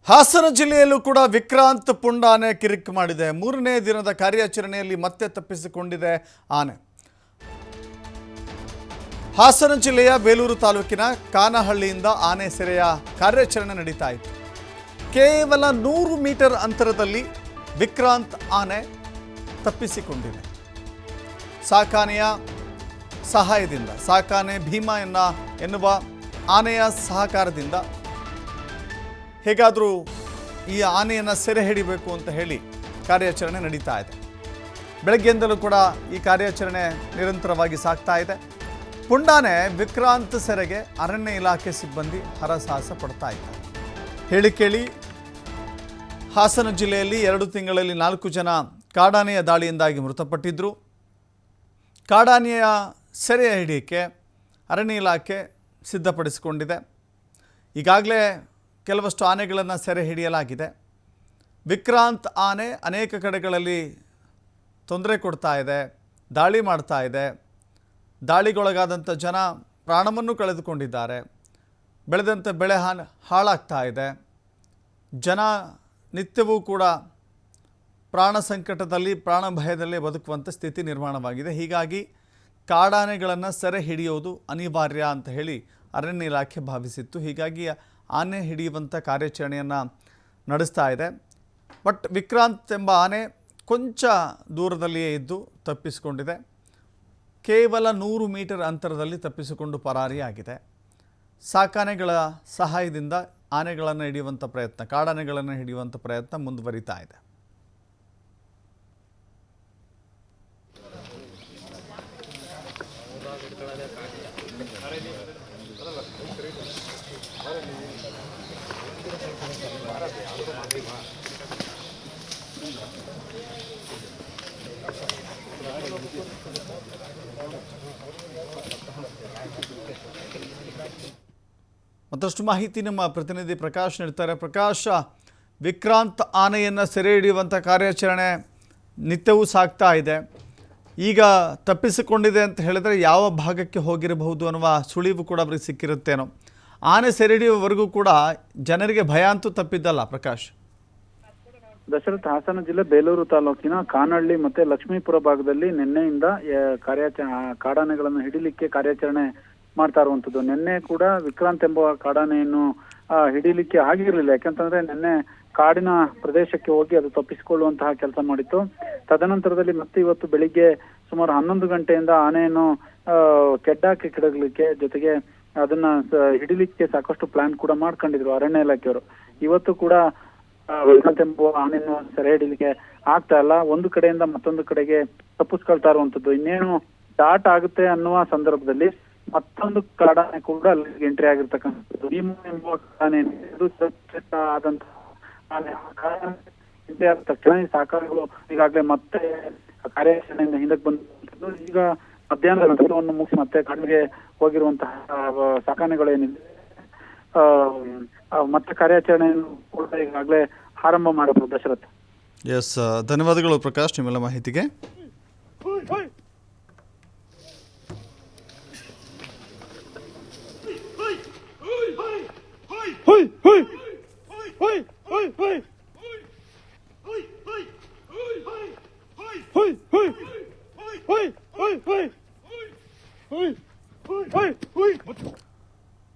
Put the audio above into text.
ಹಾಸನ ಜಿಲ್ಲೆಯಲ್ಲೂ ಕೂಡ ವಿಕ್ರಾಂತ್ ಪುಂಡ ಆನೆ ಕಿರಿಕ್ ಮಾಡಿದೆ. ಮೂರನೇ ದಿನದ ಕಾರ್ಯಾಚರಣೆಯಲ್ಲಿ ಮತ್ತೆ ತಪ್ಪಿಸಿಕೊಂಡಿದೆ ಆನೆ. ಹಾಸನ ಜಿಲ್ಲೆಯ ಬೇಲೂರು ತಾಲೂಕಿನ ಕಾನಹಳ್ಳಿಯಿಂದ ಆನೆ ಸೆರೆಯ ಕಾರ್ಯಾಚರಣೆ ನಡೀತಾ ಇತ್ತು. ಕೇವಲ 100 ಮೀಟರ್ ಅಂತರದಲ್ಲಿ ವಿಕ್ರಾಂತ್ ಆನೆ ತಪ್ಪಿಸಿಕೊಂಡಿದೆ. ಸಾಕಾನೆಯ ಸಹಾಯದಿಂದ, ಸಾಕಾನೆ ಭೀಮಾ ಎನ್ನುವ ಆನೆಯ ಸಹಕಾರದಿಂದ ಹೇಗಾದರೂ ಈ ಆನೆಯನ್ನು ಸೆರೆ ಹಿಡಿಬೇಕು ಅಂತ ಹೇಳಿ ಕಾರ್ಯಾಚರಣೆ ನಡೀತಾ ಇದೆ. ಬೆಳಗ್ಗೆಯಿಂದಲೂ ಕೂಡ ಈ ಕಾರ್ಯಾಚರಣೆ ನಿರಂತರವಾಗಿ ಸಾಗ್ತಾ ಇದೆ. ಪುಂಡಾನೆ ವಿಕ್ರಾಂತ್ ಸೆರೆಗೆ ಅರಣ್ಯ ಇಲಾಖೆ ಸಿಬ್ಬಂದಿ ಹರಸಾಹಸ ಪಡ್ತಾ ಇದ್ದಾರೆ. ಹೇಳಿ ಕೇಳಿ ಹಾಸನ ಜಿಲ್ಲೆಯಲ್ಲಿ 2 ತಿಂಗಳಲ್ಲಿ 4 ಜನ ಕಾಡಾನೆಯ ದಾಳಿಯಿಂದಾಗಿ ಮೃತಪಟ್ಟಿದ್ದರು. ಕಾಡಾನೆಯ ಸೆರೆ ಹಿಡಿಯಕ್ಕೆ ಅರಣ್ಯ ಇಲಾಖೆ ಸಿದ್ಧಪಡಿಸಿಕೊಂಡಿದೆ. ಈಗಾಗಲೇ ಕೆಲವಷ್ಟು ಆನೆಗಳನ್ನು ಸೆರೆ ಹಿಡಿಯಲಾಗಿದೆ. ವಿಕ್ರಾಂತ್ ಆನೆ ಅನೇಕ ಕಡೆಗಳಲ್ಲಿ ತೊಂದರೆ ಕೊಡ್ತಾ ಇದೆ, ದಾಳಿ ಮಾಡ್ತಾ ಇದೆ. ದಾಳಿಗೊಳಗಾದಂಥ ಜನ ಪ್ರಾಣವನ್ನು ಕಳೆದುಕೊಂಡಿದ್ದಾರೆ. ಬೆಳೆದಂಥ ಬೆಳೆ ಹಾಳಾಗ್ತಾ ಇದೆ. ಜನ ನಿತ್ಯವೂ ಕೂಡ ಪ್ರಾಣ ಸಂಕಟದಲ್ಲಿ, ಪ್ರಾಣ ಭಯದಲ್ಲೇ ಬದುಕುವಂಥ ಸ್ಥಿತಿ ನಿರ್ಮಾಣವಾಗಿದೆ. ಹೀಗಾಗಿ ಕಾಡಾನೆಗಳನ್ನು ಸೆರೆ ಹಿಡಿಯೋದು ಅನಿವಾರ್ಯ ಅಂತ ಹೇಳಿ ಅರಣ್ಯ ಇಲಾಖೆ ಭಾವಿಸಿತ್ತು. ಹೀಗಾಗಿ ಆನೆ ಹಿಡಿಯುವಂಥ ಕಾರ್ಯಾಚರಣೆಯನ್ನು ನಡೆಸ್ತಾ ಇದೆ. ಬಟ್ ವಿಕ್ರಾಂತ್ ಎಂಬ ಆನೆ ಕೊಂಚ ದೂರದಲ್ಲಿಯೇ ಇದ್ದು ತಪ್ಪಿಸಿಕೊಂಡಿದೆ. ಕೇವಲ 100 ಮೀಟರ್ ಅಂತರದಲ್ಲಿ ತಪ್ಪಿಸಿಕೊಂಡು ಪರಾರಿಯಾಗಿದೆ. ಸಾಕಾನೆಗಳ ಸಹಾಯದಿಂದ ಆನೆಗಳನ್ನು ಹಿಡಿಯುವಂಥ ಪ್ರಯತ್ನ, ಕಾಡಾನೆಗಳನ್ನು ಹಿಡಿಯುವಂಥ ಪ್ರಯತ್ನ ಮುಂದುವರಿತಾ ಇದೆ. ಮತ್ತಷ್ಟು ಮಾಹಿತಿ ನಮ್ಮ ಪ್ರತಿನಿಧಿ ಪ್ರಕಾಶ್ ನೀಡ್ತಾರೆ. ಪ್ರಕಾಶ್, ವಿಕ್ರಾಂತ್ ಆನೆಯನ್ನು ಸೆರೆ ಹಿಡಿಯುವಂಥ ಕಾರ್ಯಾಚರಣೆ ನಿತ್ಯವೂ ಸಾಗ್ತಾ ಇದೆ. ಈಗ ತಪ್ಪಿಸಿಕೊಂಡಿದೆ ಅಂತ ಹೇಳಿದರೆ ಯಾವ ಭಾಗಕ್ಕೆ ಹೋಗಿರಬಹುದು ಅನ್ನುವ ಸುಳಿವು ಕೂಡ ಅವರಿಗೆ ಸಿಕ್ಕಿರುತ್ತೇನೋ. ಆನೆ ಸೆರೆ ಹಿಡಿಯುವವರೆಗೂ ಕೂಡ ಜನರಿಗೆ ಭಯ ಅಂತೂ ತಪ್ಪಿದ್ದಲ್ಲ ಪ್ರಕಾಶ್. ದಶರಥ, ಹಾಸನ ಜಿಲ್ಲೆ ಬೇಲೂರು ತಾಲೂಕಿನ ಕಾನಹಳ್ಳಿ ಮತ್ತೆ ಲಕ್ಷ್ಮೀಪುರ ಭಾಗದಲ್ಲಿ ನಿನ್ನೆಯಿಂದ ಕಾಡಾನೆಗಳನ್ನು ಹಿಡಿಲಿಕ್ಕೆ ಕಾರ್ಯಾಚರಣೆ ಮಾಡ್ತಾ ಇರುವಂತದ್ದು. ನಿನ್ನೆ ಕೂಡ ವಿಕ್ರಾಂತ್ ಎಂಬ ಕಾಡಾನೆಯನ್ನು ಹಿಡಿಲಿಕ್ಕೆ ಆಗಿರಲಿಲ್ಲ. ಯಾಕಂತಂದ್ರೆ ನಿನ್ನೆ ಕಾಡಿನ ಪ್ರದೇಶಕ್ಕೆ ಹೋಗಿ ಅದು ತಪ್ಪಿಸಿಕೊಳ್ಳುವಂತಹ ಕೆಲಸ ಮಾಡಿತ್ತು. ತದನಂತರದಲ್ಲಿ ಮತ್ತೆ ಇವತ್ತು ಬೆಳಿಗ್ಗೆ ಸುಮಾರು 11 ಗಂಟೆಯಿಂದ ಆನೆಯನ್ನು ಕೆಡ್ಡಾಕಿ ಕೆಡಗಲಿಕ್ಕೆ, ಜೊತೆಗೆ ಅದನ್ನ ಹಿಡಿಲಿಕ್ಕೆ ಸಾಕಷ್ಟು ಪ್ಲಾನ್ ಕೂಡ ಮಾಡ್ಕೊಂಡಿದ್ರು ಅರಣ್ಯ ಇಲಾಖೆಯವರು. ಇವತ್ತು ಕೂಡ ವಿಕ್ರಾಂತ್ ಎಂಬ ಆನೆಯನ್ನು ಸೆರೆ ಹಿಡಿಲಿಕ್ಕೆ ಆಗ್ತಾ ಇಲ್ಲ. ಒಂದು ಕಡೆಯಿಂದ ಮತ್ತೊಂದು ಕಡೆಗೆ ತಪ್ಪಿಸ್ಕೊಳ್ತಾ ಇರುವಂತದ್ದು. ಇನ್ನೇನು ಸ್ಟಾರ್ಟ್ ಆಗುತ್ತೆ ಅನ್ನುವ ಸಂದರ್ಭದಲ್ಲಿ ಮತ್ತೊಂದು ಕಾಡಾನೆ ಕೂಡ ಅಲ್ಲಿಗೆ ಎಂಟ್ರಿ ಆಗಿರ್ತಕ್ಕಂಥದ್ದು. ಭೀಮಾ ಎಂಬ ಕಾಡಾನೆ ಆದಂತಹ ಎಂಟ್ರಿ ಆದ ತಕ್ಷಣ ಸಾಕಾನೆಗಳು ಈಗಾಗಲೇ ಮತ್ತೆ ಕಾರ್ಯಾಚರಣೆಯಿಂದ ಹಿಂದಕ್ಕೆ ಬಂದು ಈಗ ಮಧ್ಯಾಹ್ನದ ನಂತರವನ್ನು ಮುಗಿಸಿ ಮತ್ತೆ ಕಾಡಿಗೆ ಹೋಗಿರುವಂತಹ ಸಾಕಾನೆಗಳೇನಿದೆ ಮತ್ತೆ ಕಾರ್ಯಾಚರಣೆಯನ್ನು ಕೂಡ ಈಗಾಗಲೇ ಆರಂಭ ಮಾಡಬಹುದು. ದಶರಥ್, ಎಸ್, ಧನ್ಯವಾದಗಳು ಪ್ರಕಾಶ್ ನಿಮ್ಮೆಲ್ಲ ಮಾಹಿತಿಗೆ.